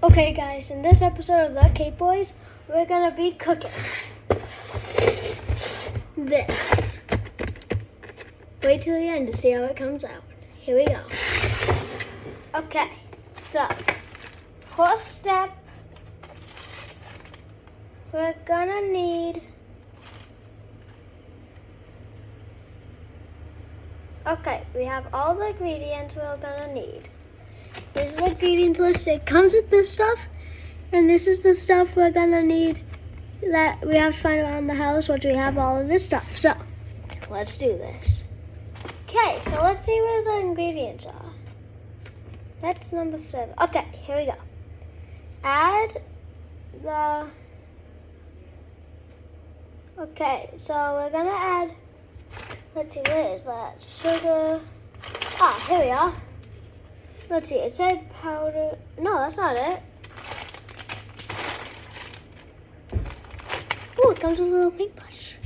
Okay guys, in this episode of The Cape Boys, we're gonna be cooking this. Wait till the end to see how it comes out. Here we go. Okay, so first step, we're gonna need we have all the ingredients we're gonna need. This is the ingredients list. It comes with this stuff, and this is the stuff we're gonna need that we have to find around the house once we have all of this stuff. So, let's do this. Okay, so let's see where the ingredients are. That's number 7. Okay, here we go. Okay, so we're gonna add, let's see, where is that? Sugar. Ah, here we are. Let's see, it said powder. No, that's not it. Oh, it comes with a little pink brush.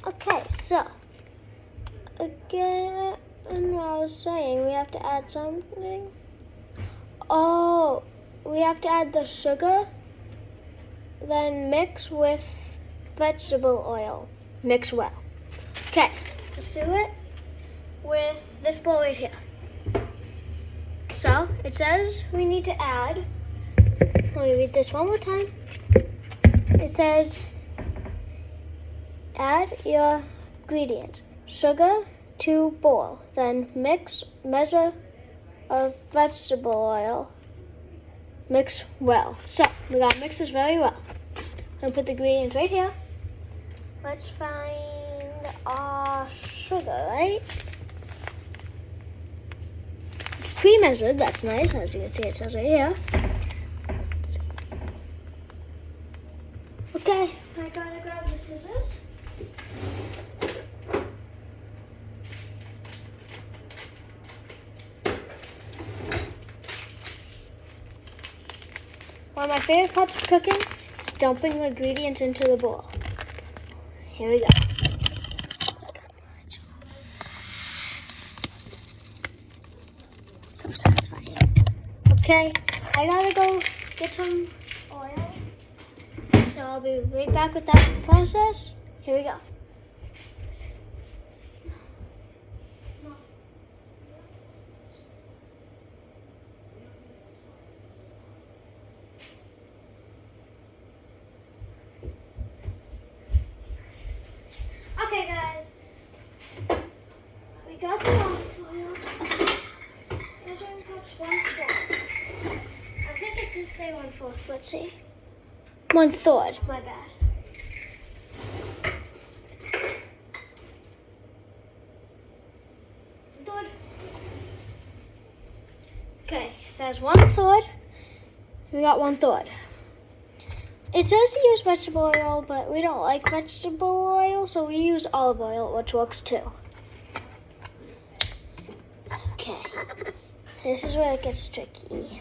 Okay, so, again, what I was saying, we have to add something. Oh, we have to add the sugar, then mix with vegetable oil. Mix well. Okay, let's do it with this bowl right here. So, it says we need to add, let me read this one more time. It says, add your ingredients. Sugar to boil, then measure of vegetable oil. Mix well. So, we gotta mix this very well. I'm gonna put the ingredients right here. Let's find our sugar, right? Pre-measured, that's nice. As you can see, it says right here. Okay, I gotta grab the scissors. One of my favorite parts of cooking is dumping the ingredients into the bowl. Here we go. So satisfying. Okay, I gotta go get some oil. So I'll be right back with that process. Here we go. Okay guys, we got the olive oil. Measuring cups 1/4. I think it did say 1/4. Let's see. 1/3. My bad. Third. Okay, it says 1/3. We got 1/3. It says to use vegetable oil, but we don't like vegetable oil, so we use olive oil, which works too. Okay, this is where it gets tricky.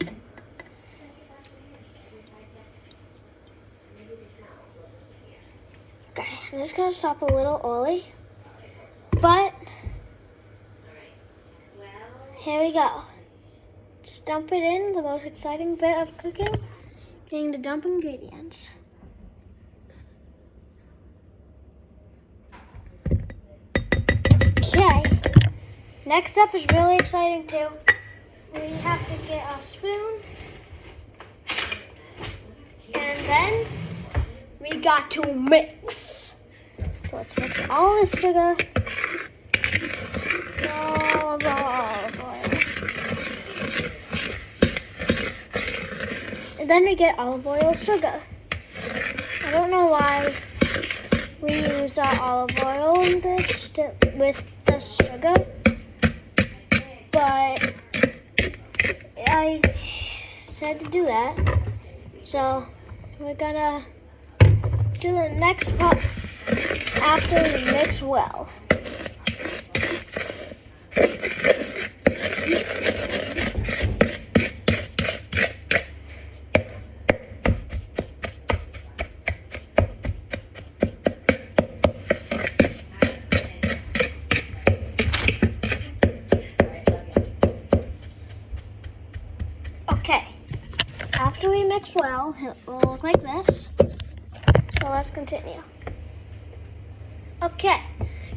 Okay, I'm just gonna stop a little early, but here we go. Let's dump it in, the most exciting bit of cooking. Getting to dump ingredients. Okay, next up is really exciting too. We have to get our spoon, and then we got to mix. So let's mix all this sugar, all of our olive oil. And then we get olive oil sugar. I don't know why we use our olive oil in this with the sugar, but I said to do that. So we're gonna do the next part after we mix well. after we mix well, it will look like this. So let's continue. Okay,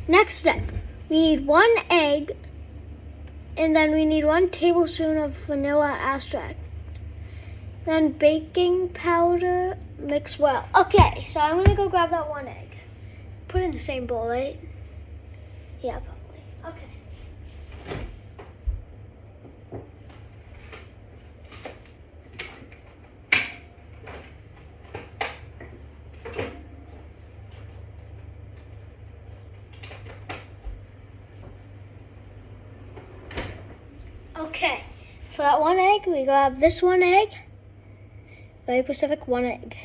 next step. We need 1 egg, and then we need 1 tablespoon of vanilla extract. Then baking powder, mix well. Okay, so I'm gonna go grab that 1 egg. Put it in the same bowl, right? Yeah, probably. Okay. Okay, for that 1 egg, we grab this 1 egg. Very specific 1 egg.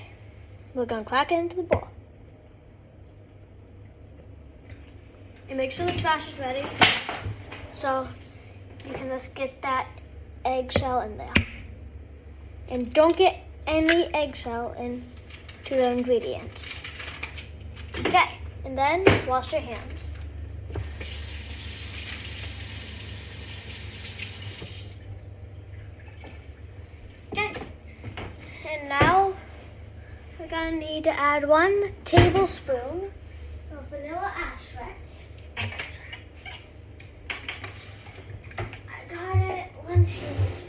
We're gonna crack it into the bowl. And make sure the trash is ready. So you can just get that eggshell in there. And don't get any eggshell into the ingredients. Okay, and then wash your hands. Okay, and now we're gonna need to add 1 tablespoon of vanilla extract. I got it, 1 tablespoon.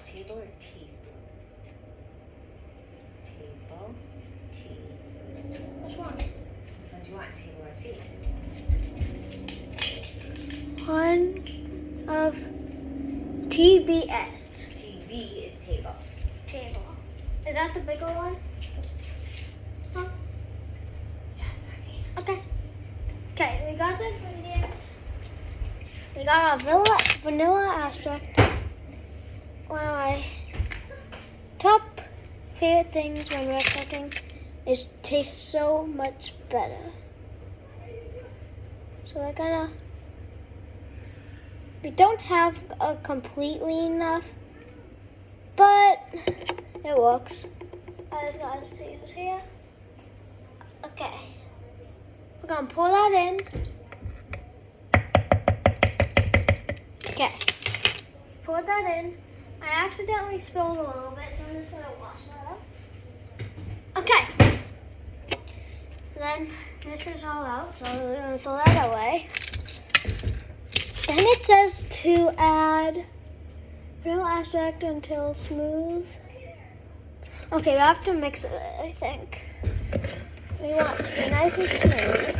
Table or teaspoon? Table, teaspoon. Which one? Which one do you want, table or tea? 1 of TBS. TB is table. Table. Is that the bigger one? Huh? Yes, honey. Okay. Okay, we got the ingredients. We got our vanilla extract. One of my top favorite things when we're cooking is tastes so much better. So we don't have a completely enough, but it works. I just gotta see who's here. Okay. We're gonna pour that in. Okay. Pour that in. I accidentally spilled a little bit, so I'm just gonna wash that up. Okay. Then this is all out, so we're gonna throw that away. Then it says to add vanilla extract until smooth. Okay, we have to mix it, I think. We want it to be nice and smooth.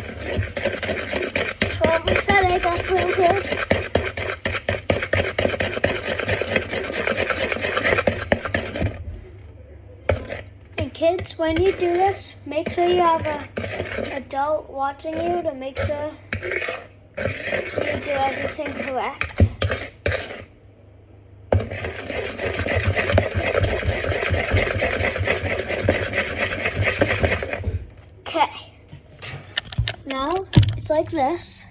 So I'll mix that egg up real good. And kids, when you do this, make sure you have an adult watching you to make sure you do everything correct. Okay. Now it's like this.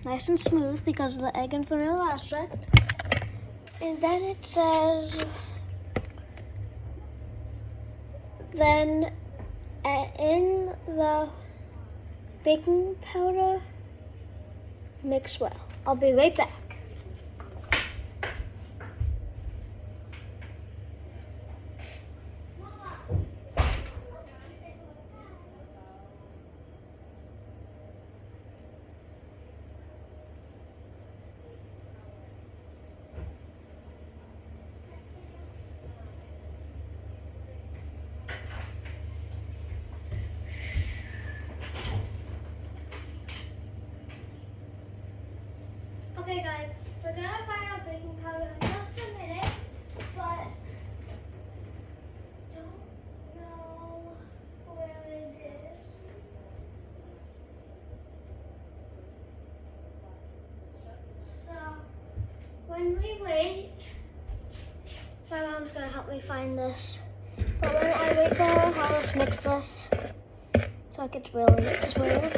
Nice and smooth because of the egg and vanilla extract. And then it says, then in the baking powder, mix well. I'll be right back. Okay guys, we're gonna find out baking powder in just a minute, but don't know where it is. So when we wait, my mom's gonna help me find this. But when I wait for her, I'll just mix this so it gets really smooth.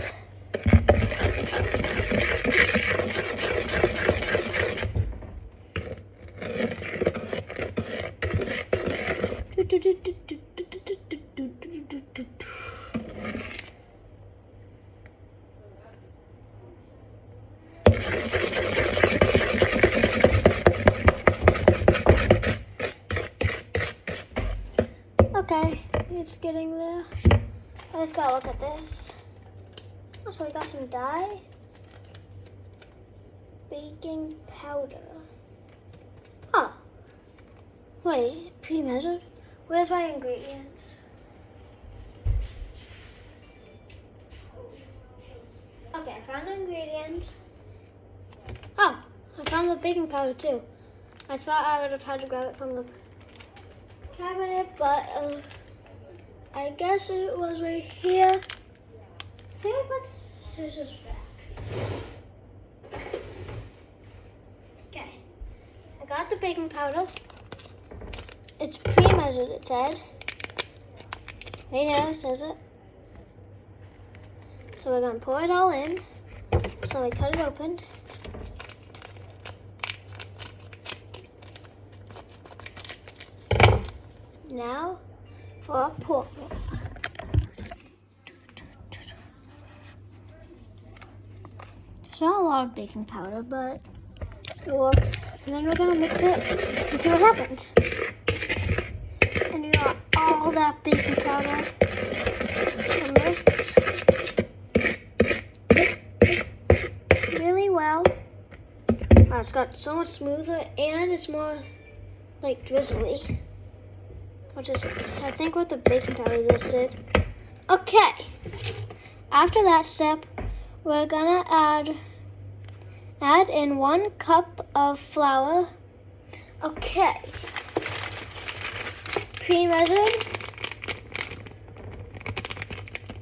Okay, it's getting there. I just gotta look at this. Oh, so we got some dye. Baking powder. Oh. Wait, pre-measured? Where's my ingredients? Okay, I found the ingredients. Oh, I found the baking powder too. I thought I would have had to grab it from the cabinet, but I guess it was right here. I think I put scissors back. Okay, I got the baking powder. It's pre-measured, it said. Right here it says it. So we're gonna pour it all in. So I cut it open. Now for a pour. It's not a lot of baking powder, but it works. And then we're gonna mix it and see what happens. And you got all that baking powder to mix really well. Wow, it's got so much smoother and it's more like drizzly. Which is, I think, what the baking powder just did. Okay. After that step, we're gonna add in 1 cup of flour. Okay. Pre-measured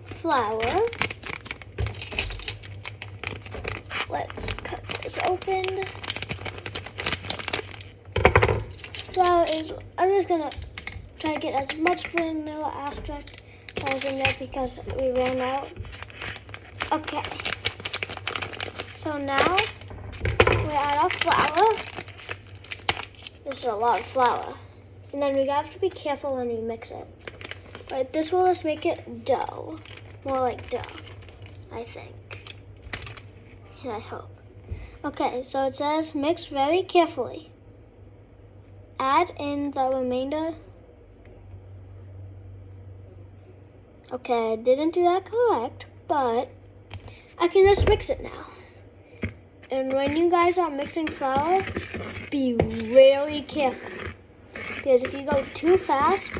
flour. Let's cut this open. Flour is, I'm just gonna try to get as much vanilla extract as in there because we ran out. Okay. So now we add our flour. This is a lot of flour. And then we have to be careful when we mix it. But this will just make it dough. More like dough, I think. And I hope. Okay, so it says mix very carefully. Add in the remainder. Okay, I didn't do that correct, but I can just mix it now. And when you guys are mixing flour, be really careful. Because if you go too fast,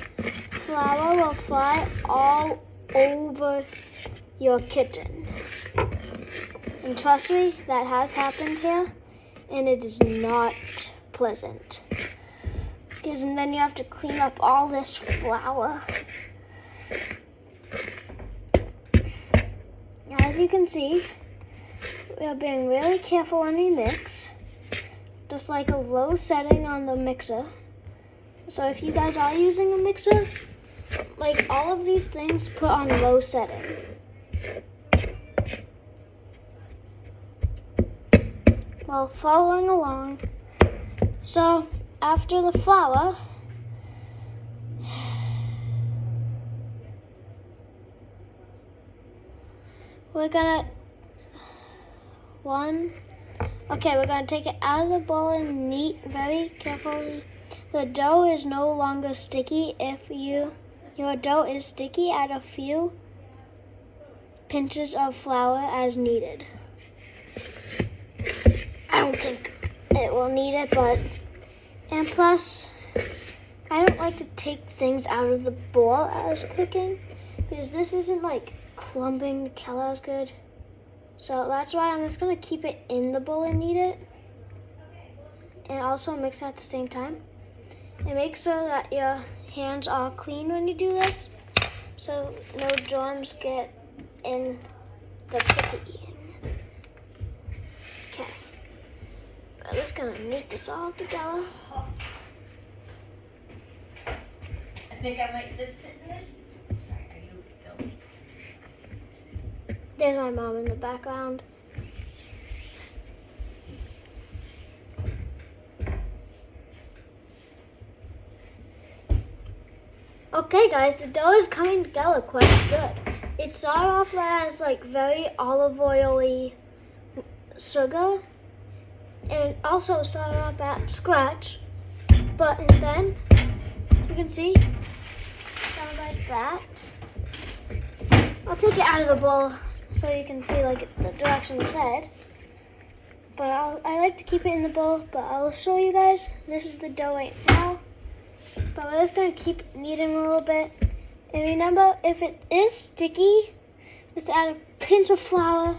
flour will fly all over your kitchen. And trust me, that has happened here, and it is not pleasant. Because then you have to clean up all this flour. As you can see, we are being really careful when we mix. Just like a low setting on the mixer. So if you guys are using a mixer, like all of these things, put on low setting. While following along. So after the flour, we're gonna we're gonna take it out of the bowl and knead very carefully. The dough is no longer sticky. If your dough is sticky, add a few pinches of flour as needed. I don't think it will need it, and plus, I don't like to take things out of the bowl as cooking because this isn't like clumping together as good. So that's why I'm just gonna keep it in the bowl and knead it. And also mix at the same time. And make sure that your hands are clean when you do this, so no germs get in the cookie. Okay, I'm just gonna knead this all together. I think I might just sit in this. Sorry, are you filming? There's my mom in the background. Okay guys, the dough is coming together quite good. It started off as like very olive oily sugar, and also started off at scratch. But and then you can see sound like that. I'll take it out of the bowl so you can see like the direction said. But I like to keep it in the bowl. But I'll show you guys. This is the dough right now. But we're just gonna keep kneading a little bit. And remember, if it is sticky, just add a pinch of flour,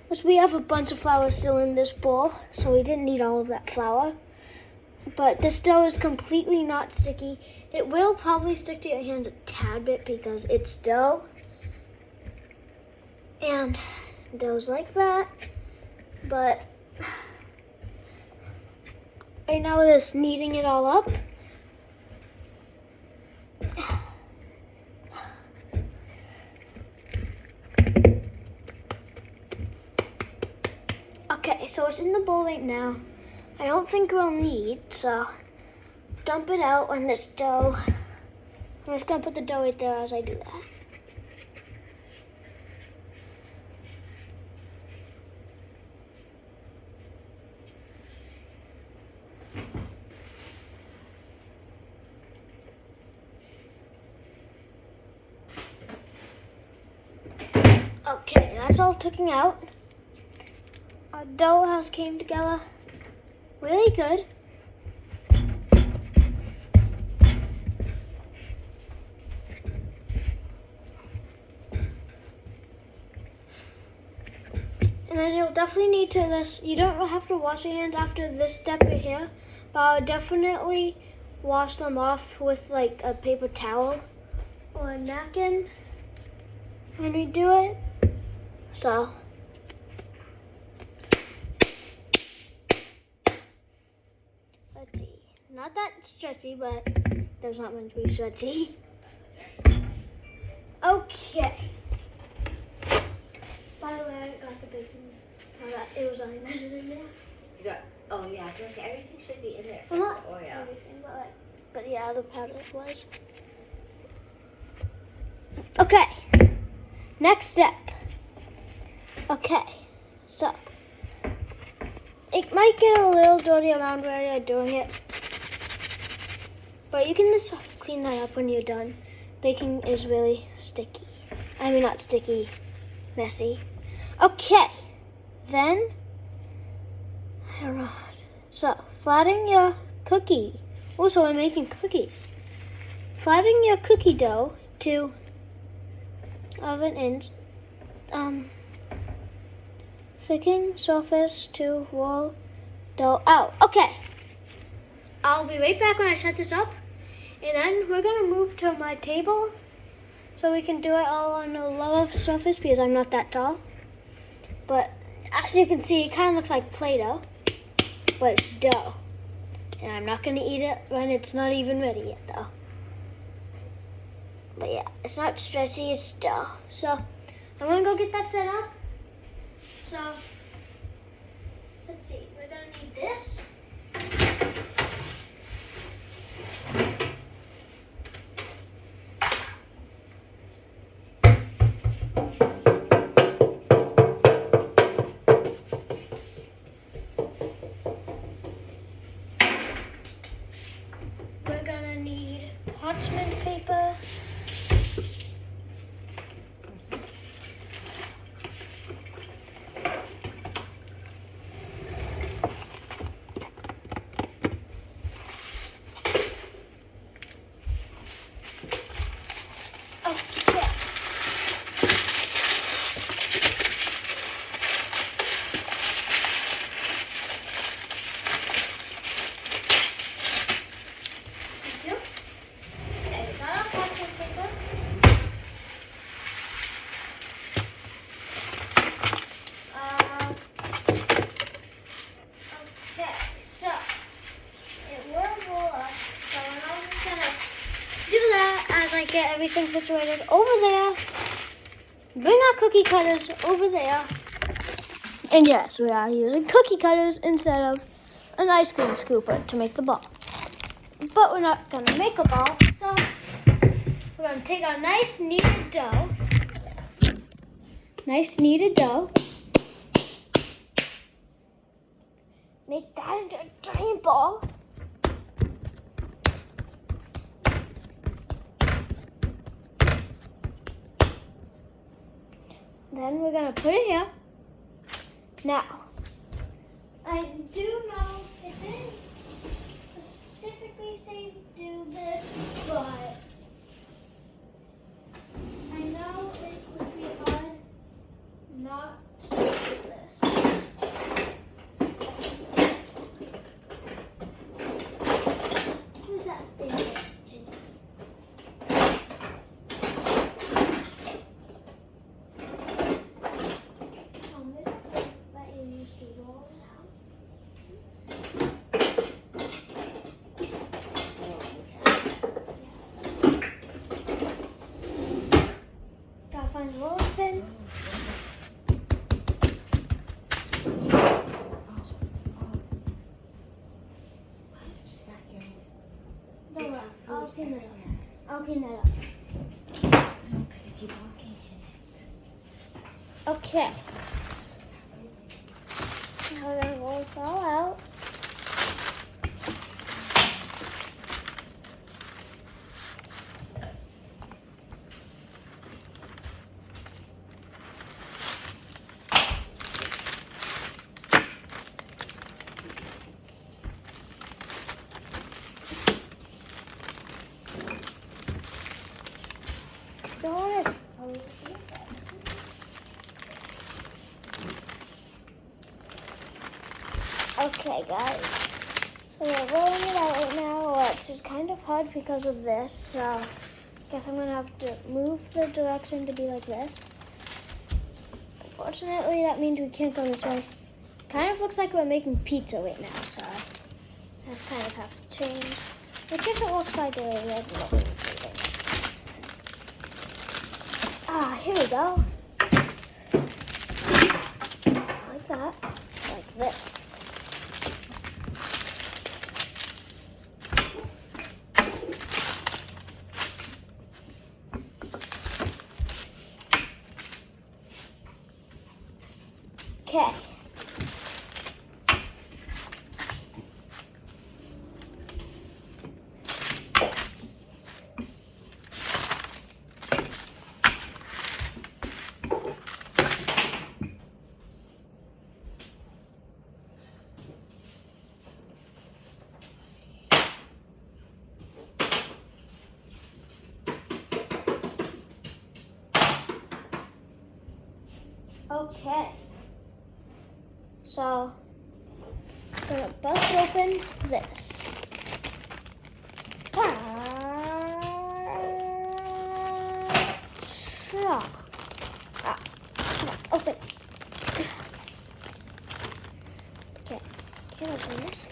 which we have a bunch of flour still in this bowl, so we didn't need all of that flour. But this dough is completely not sticky. It will probably stick to your hands a tad bit because it's dough. And dough's like that. But right now we're just kneading it all up. Okay, so it's in the bowl right now. I don't think we'll need, so dump it out on this dough. I'm just gonna put the dough right there as I do that. Okay, that's all taken out. Our dough has came together really good. And then you'll definitely need to this. You don't have to wash your hands after this step right here, but I'll definitely wash them off with like a paper towel or a napkin when we do it. So let's see. Not that stretchy, but there's not meant to be stretchy. Okay. By the way, I got the bacon. It was already measured in there. You got, oh yeah, so everything should be in there Well, except not for Oreo. everything, but yeah, the powder was. Okay. Next step. Okay. So it might get a little dirty around where you're doing it, but you can just clean that up when you're done. Baking is really sticky. I mean, not sticky, messy. Okay, then, I don't know. So, flatten your cookie. Also, we're making cookies. Flatten your cookie dough to of an inch. Thicken surface to roll dough out. Okay. I'll be right back when I set this up. And then we're gonna move to my table so we can do it all on a lower surface because I'm not that tall. But as you can see, it kind of looks like Play-Doh, but it's dough. And I'm not gonna eat it when it's not even ready yet though. But yeah, it's not stretchy, it's dough. So I'm gonna go get that set up. So let's see, we're gonna need this. We're gonna need parchment paper. Okay. Thank you. Okay, we got our parchment paper. Okay, so it will roll up. So I'm just gonna do that as I get everything situated over there. Bring our cookie cutters over there. And yes, we are using cookie cutters instead of an ice cream scooper to make the ball. But we're not gonna make a ball, so we're gonna take our nice kneaded dough. make that into a giant ball. Then we're gonna put it here. Now, I do know it didn't specifically say to do this, but I know it would be hard not to do this. Who's that thing? Is that thing that you used to roll out? Gotta find the roller pin. Don't worry, I'll clean that up. I'll clean that up. Because you keep walking in it. Okay. Now we're gonna roll this all out. Don't it. Okay, guys. So we're rolling it out right now. It's just kind of hard because of this. So I guess I'm gonna have to move the direction to be like this. Unfortunately, that means we can't go this way. Kind of looks like we're making pizza right now, so I just kind of have to change. Which if it looks like a red look. Ah, here we go. Like that. Like this. Okay. Okay. So, I'm gonna bust open this. Come on, open. Okay, can't open this.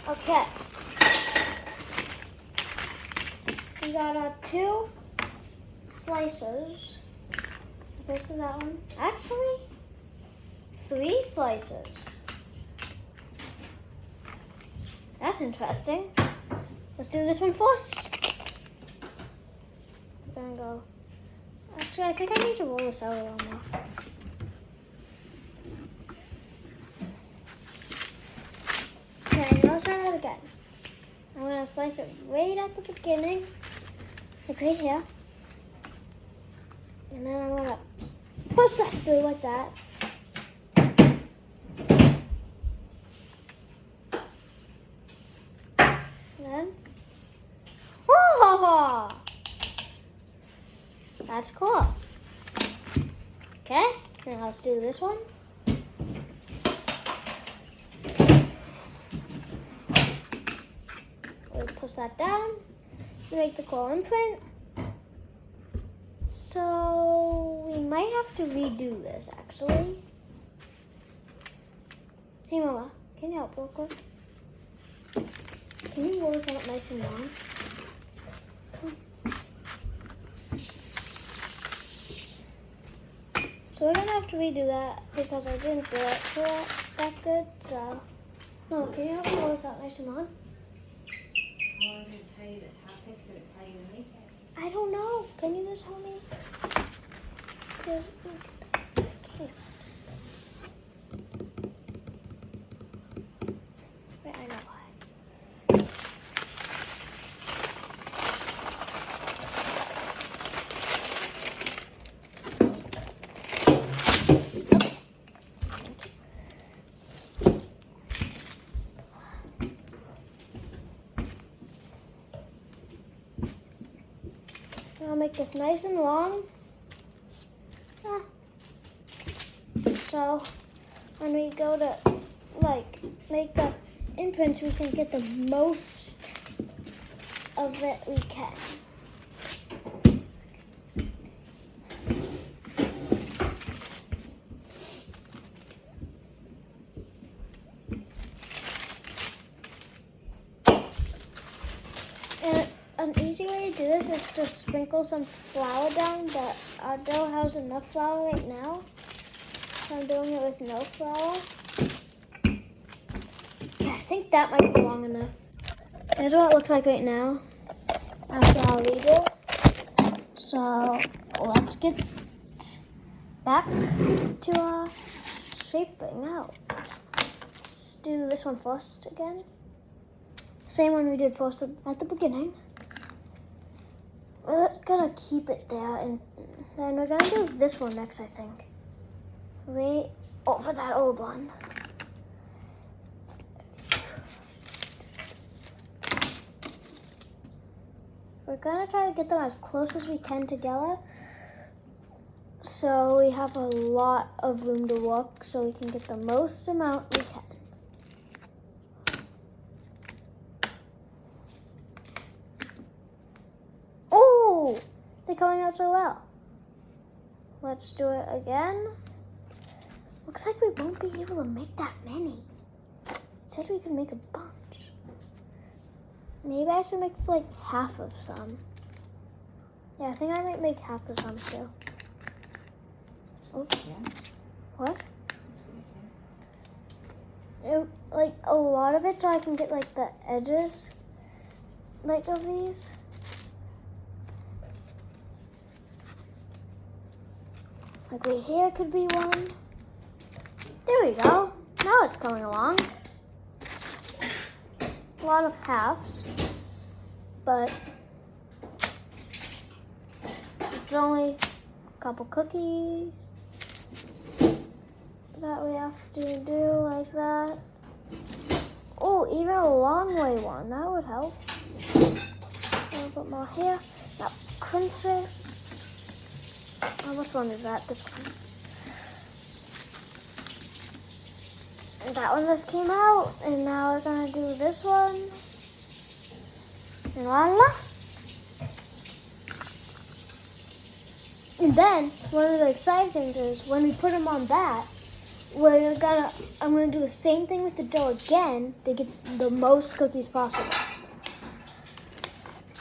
Okay. We got our 2 slicers. This is that one. Actually, 3 slicers. That's interesting. Let's do this one first. We're gonna go. Actually, I think I need to roll this out a little more. Okay, now let's try that again. I'm gonna slice it right at the beginning, like right here. And then I'm gonna push that through like that. And then, oh, that's cool. Okay, now let's do this one. Push that down to make the cool imprint. So we might have to redo this actually. Hey Mama, can you help real quick? Can you roll this out nice and long? So we're gonna have to redo that because I didn't do it that good. So, oh, can you help me roll this out nice and long? How long did it tell you how thick did it tell you to make it? I don't know. Can you just help me? Just, I can't. Wait, I know why. I'll make this nice and long. So when we go to make the imprints, we can get the most of it we can. And an easy way to do this is to sprinkle some flour down, but our dough has enough flour right now, so I'm doing it with no flour. Yeah, I think that might be long enough. Here's what it looks like right now after our redo. So let's get back to our shaping out. Let's do this one first again. Same one we did first at the beginning. We're gonna keep it there, and then we're gonna do this one next, I think. Right over that old one. We're gonna try to get them as close as we can together, so we have a lot of room to work, so we can get the most amount we can. Oh, they're coming out so well. Let's do it again. Looks like we won't be able to make that many. It said we could make a bunch. Maybe I should make like half of some. Yeah, I think I might make half of some too. Oh, Yeah. what? That's good, yeah. Like a lot of it, so I can get like the edges, like of these. Like right here could be one. There we go. Now it's coming along. A lot of halves, but it's only a couple cookies that we have to do like that. Oh, even a long way one, that would help. A little bit more here. Now crunch it. Oh, which one is that? This one. And that one just came out, and now we're gonna do this one. And voila! And then one of the exciting things is when we put them on that, I'm gonna do the same thing with the dough again to get the most cookies possible.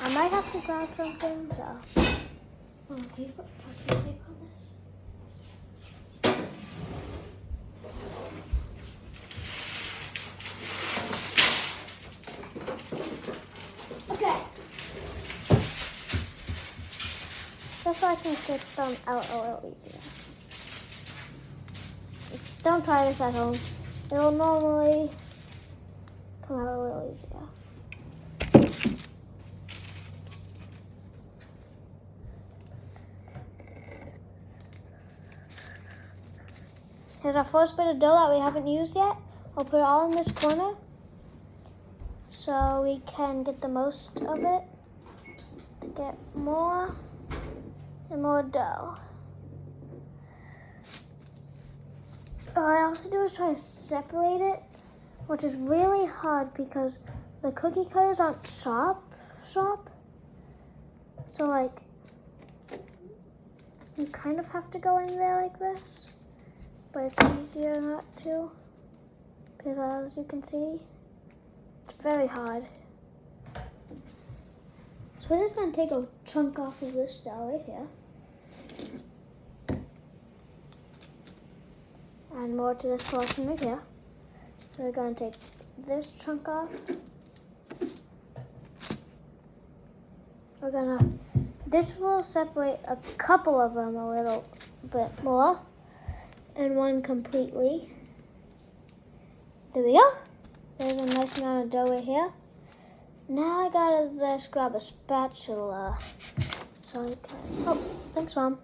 I might have to grab something, so. Oh, can you put plastic tape on this? Okay. Just so I can get them out a little easier. Don't try this at home. It'll normally come out a little easier. Here's our first bit of dough that we haven't used yet. I'll put it all in this corner so we can get the most of it. Get more and more dough. What I also do is try to separate it, which is really hard because the cookie cutters aren't sharp. So like, you kind of have to go in there like this, but it's easier not to, because as you can see, it's very hard. So we're just gonna take a chunk off of this dough right here. and more to this collection right here. So we're going to take this chunk off. This will separate a couple of them a little bit more, and one completely. There we go. There's a nice amount of dough right here. Now I gotta just grab a spatula. So I can, oh, thanks Mom.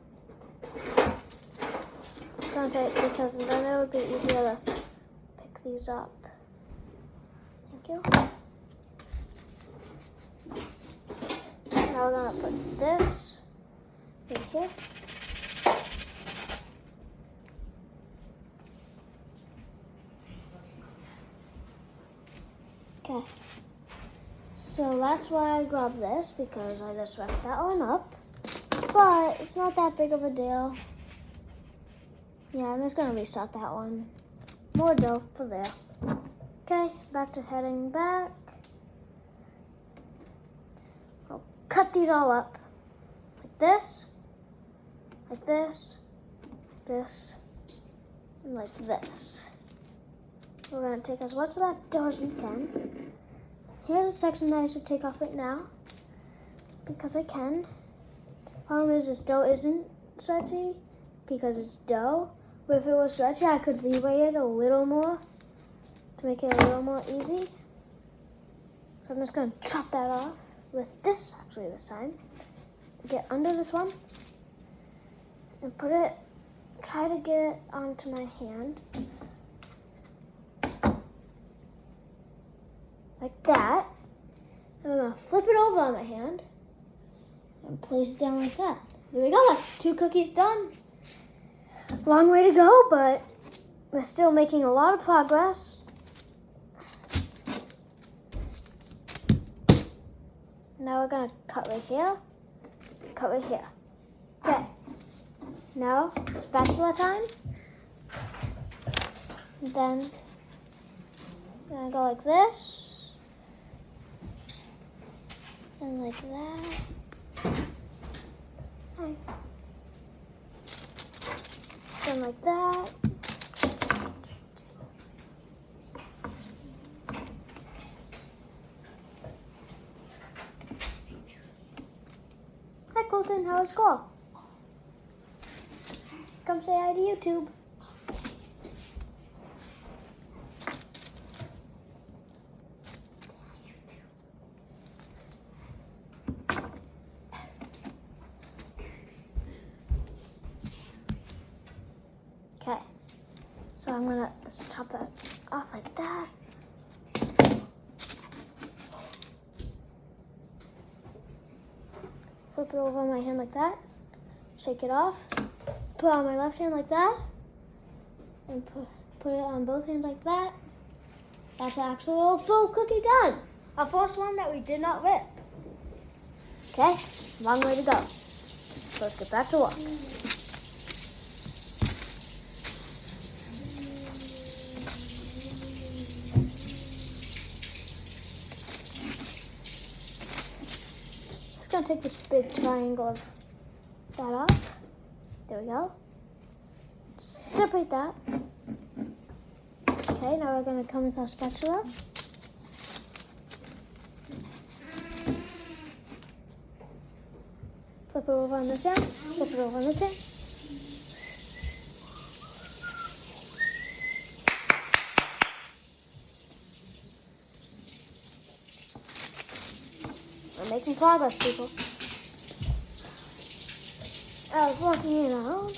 I'm gonna say it because then it would be easier to pick these up. Thank you. Now we're gonna put this right here. Okay. So that's why I grabbed this, because I just wrapped that one up. But it's not that big of a deal. Yeah, I'm just gonna reset that one. More dough for there. Okay, back to heading back. I'll cut these all up. Like this, like this, this, and like this. We're gonna take as much of that dough as we can. Here's a section that I should take off right now, because I can. Problem is this dough isn't stretchy because it's dough. But if it was stretchy, I could leeway it a little more to make it a little more easy. So I'm just gonna chop that off with this, actually this time. Get under this one and put it, try to get it onto my hand. Like that. And I'm gonna flip it over on my hand and place it down like that. There we go, that's 2 cookies done. Long way to go, but we're still making a lot of progress. Now we're gonna cut right here, cut right here. Okay, now spatula time. And then we're gonna go like this. And like that. Hi. And like that. Hi Colton, how was school? Come say hi to YouTube. Okay, so I'm gonna just chop that off like that. Flip it over on my hand like that. Shake it off. Put it on my left hand like that. And put it on both hands like that. That's actually a full cookie done. Our first one that we did not rip. Okay, long way to go. So let's get back to work. Gonna take this big triangle of that off. There we go. Separate that. Okay, now we're gonna come with our spatula. Flip it over on this end. Flip it over on this end. We're making progress, people. I was walking in around.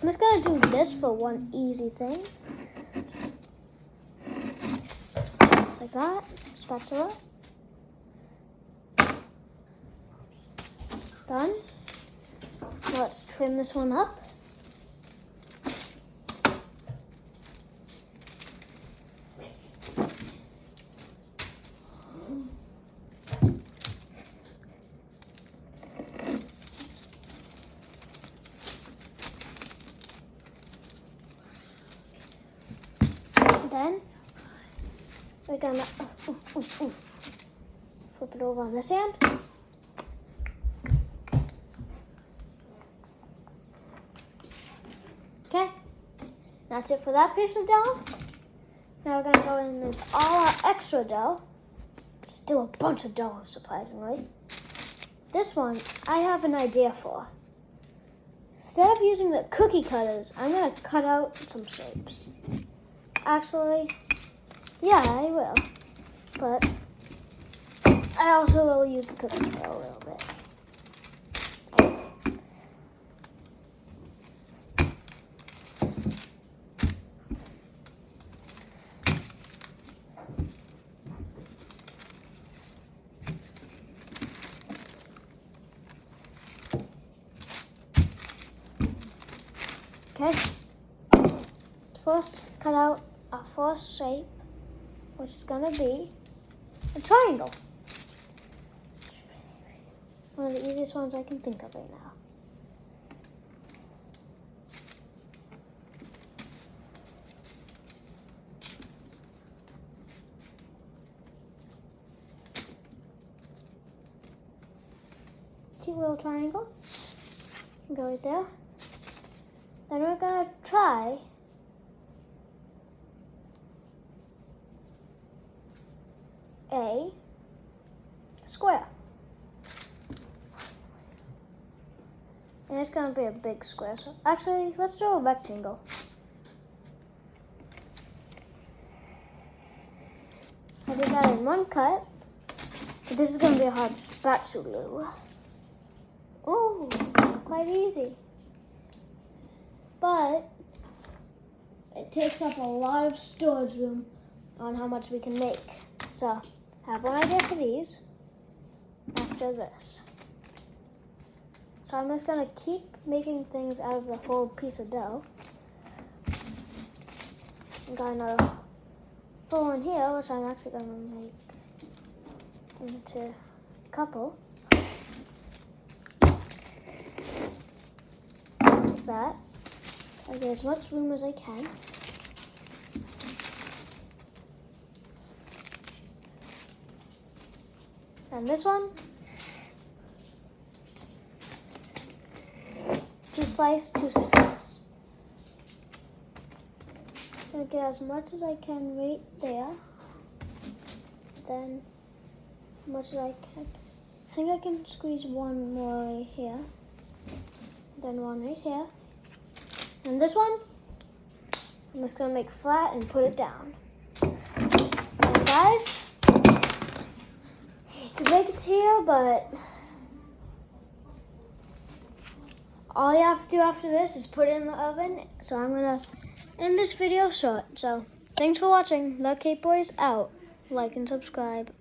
I'm just gonna do this for one easy thing. Just like that. Spatula. Done. Now let's trim this one up. Then we're gonna flip it over on this hand. Okay, That's it for that piece of dough. Now we're gonna go in with all our extra dough. Still a bunch of dough, surprisingly. This one, I have an idea for. Instead of using the cookie cutters, I'm gonna cut out some shapes. Actually, yeah, I will. But I also will use the cookie cutter a little bit. Okay, first cut out our first shape, which is gonna be a triangle. One of the easiest ones I can think of right now. Cute little triangle. Go right there. Then we're gonna try a square. And it's gonna be a big square. So actually, let's do a rectangle. I did that in one cut, but this is gonna be a hard spatula. Ooh, quite easy. But it takes up a lot of storage room on how much we can make. So I have one idea for these after this. So I'm just gonna keep making things out of the whole piece of dough. I got another full one here, which I'm actually gonna make into a couple. Like that. I get as much room as I can. And this one, two slice. I'm gonna get as much as I can right there. Then, as much as I can. I think I can squeeze one more right here. Then one right here. And this one, I'm just gonna make flat and put it down. And guys, I hate to break it to you, but all you have to do after this is put it in the oven. So I'm gonna end this video short. So thanks for watching. The Cape Boys out. Like and subscribe.